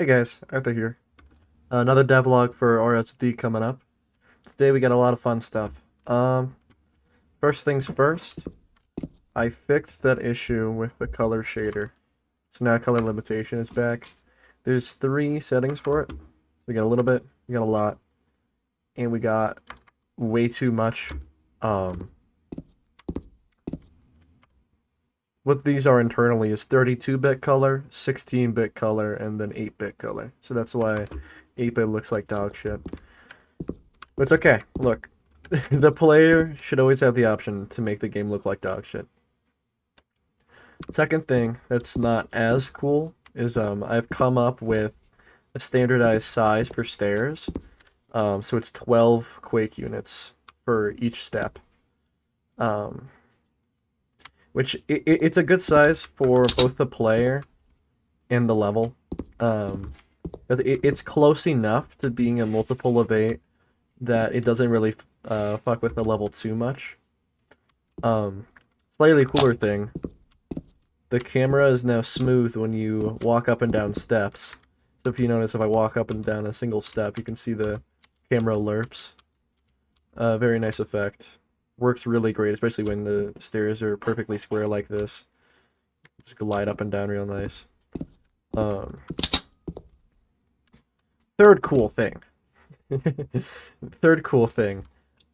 Hey guys, Arthur here. Another devlog for RSD coming up. Today we got a lot of fun stuff. First things first, I fixed that issue with the color shader. So now color limitation is back. There's 3 settings for it. We got a little bit, we got a lot, and we got way too much. What these are internally is 32-bit color, 16-bit color, and then 8-bit color. So that's why 8-bit looks like dog shit. But it's okay. Look, the player should always have the option to make the game look like dog shit. Second thing that's not as cool is I've come up with a standardized size for stairs. So it's 12 Quake units for each step. Which it's a good size for both the player and the level. It's close enough to being a multiple of 8 that it doesn't really fuck with the level too much. Slightly cooler thing, the camera is now smooth when you walk up and down steps. So if you notice, if I walk up and down a single step, you can see the camera lerps. Very nice effect. Works really great, especially when the stairs are perfectly square like this. Just glide up and down real nice. Third cool thing. Third cool thing.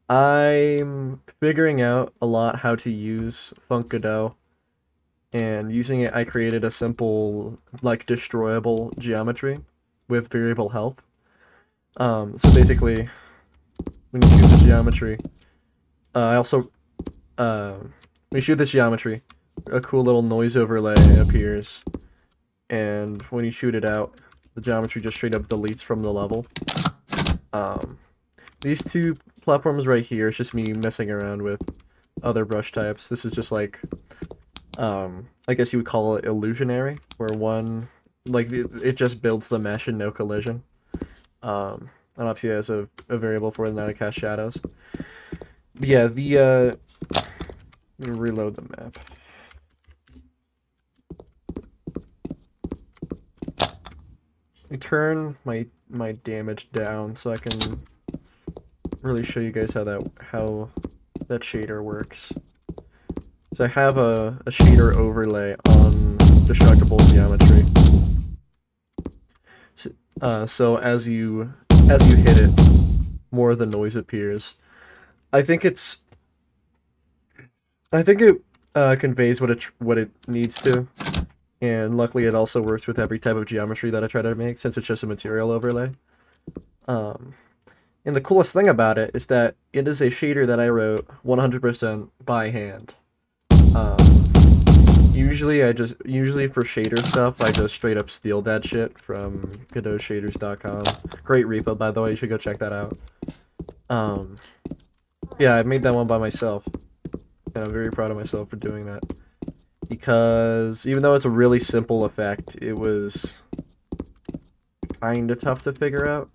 I'm figuring out a lot how to use Funkadoo, and using it I created a simple, like, destroyable geometry with variable health. So basically, when you shoot the geometry, I also, when you shoot this geometry, a cool little noise overlay appears, and when you shoot it out, the geometry just straight up deletes from the level. These 2 platforms right here, it's just me messing around with other brush types. This is just like, I guess you would call it illusionary, where one, like, it just builds the mesh and no collision. And obviously it has a variable for it, and now it casts shadows. But yeah, let me reload the map. I turn my damage down so I can really show you guys how that shader works. So I have a shader overlay on destructible geometry. So as you hit it, more of the noise appears. I think it conveys what it needs to, and luckily it also works with every type of geometry that I try to make, since it's just a material overlay. And the coolest thing about it is that it is a shader that I wrote 100% by hand. Usually for shader stuff, I just straight up steal that shit from godotshaders.com. Great repo, by the way, you should go check that out. Yeah, I made that one by myself, and I'm very proud of myself for doing that. Because even though it's a really simple effect, it was kinda tough to figure out.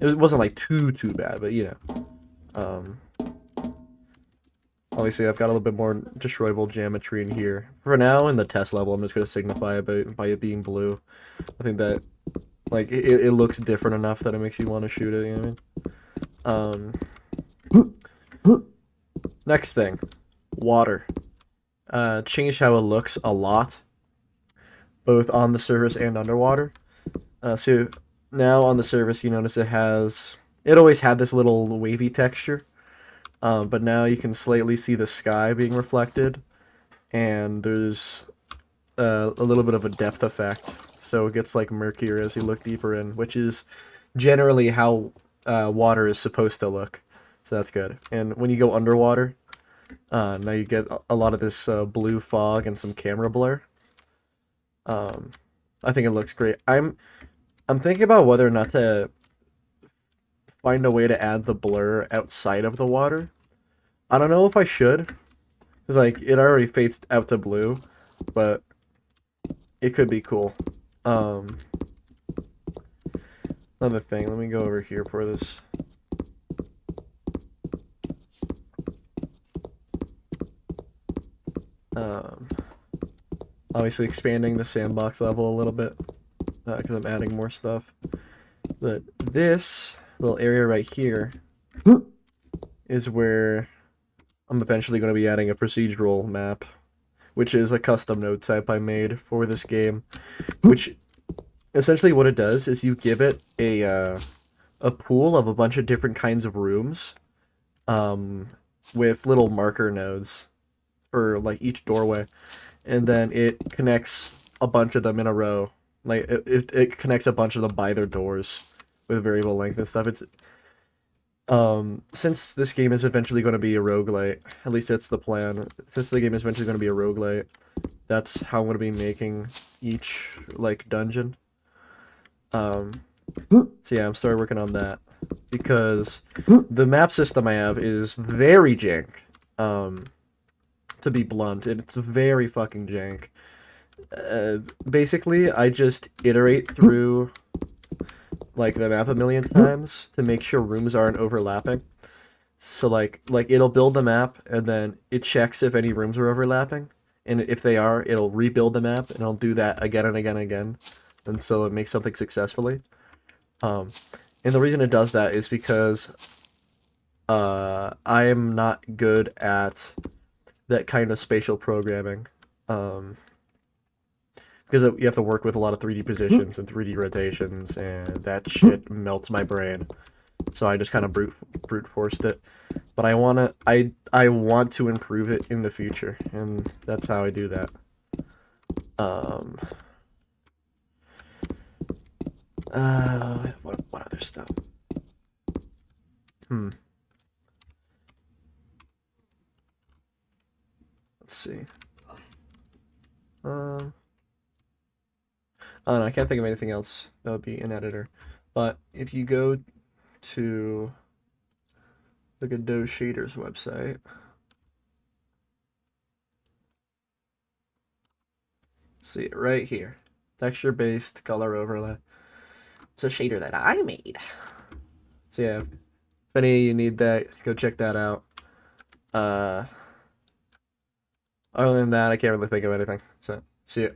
It wasn't like too bad, but you know. Obviously, I've got a little bit more destroyable geometry in here. For now, in the test level, I'm just going to signify it by it being blue. I think that, like, it looks different enough that it makes you want to shoot it, you know what I mean? Next thing. Water. Changed how it looks a lot, both on the surface and underwater. So now on the surface, you notice it always had this little wavy texture. But now you can slightly see the sky being reflected, and there's a little bit of a depth effect, so it gets like murkier as you look deeper in, which is generally how water is supposed to look. So that's good. And when you go underwater, now you get a lot of this blue fog and some camera blur. I think it looks great. I'm thinking about whether or not to find a way to add the blur outside of the water. I don't know if I should, because like it already fades out to blue, but it could be cool. Another thing, let me go over here for this. obviously expanding the sandbox level a little bit because I'm adding more stuff. But this little area right here is where I'm eventually going to be adding a procedural map, which is a custom node type I made for this game, which essentially what it does is you give it a pool of a bunch of different kinds of rooms, with little marker nodes for like each doorway, and then it connects a bunch of them in a row. Like it connects a bunch of them by their doors with variable length and stuff. It's since this game is eventually going to be a roguelite, at least that's the plan. Since the game is eventually going to be a roguelite, that's how I'm going to be making each like dungeon. So yeah, I'm started working on that because the map system I have is very jank. To be blunt, it's very fucking jank. Basically, I just iterate through like the map a million times to make sure rooms aren't overlapping. So like it'll build the map and then it checks if any rooms are overlapping, and if they are, it'll rebuild the map and it'll do that again and again and again until it makes something successfully. Um, and the reason it does that is because I am not good at that kind of spatial programming. Because you have to work with a lot of 3D positions and 3D rotations, and that shit melts my brain. So I just kind of brute forced it. But I want to improve it in the future, and that's how I do that. Um. What other stuff? Hmm. Let's see. Um. I can't think of anything else that would be an editor. But if you go to the Godot Shaders website, see it right here. Texture-based color overlay. It's a shader that I made. So yeah, if any of you need that, go check that out. Uh, Other than that, I can't really think of anything. So, see ya.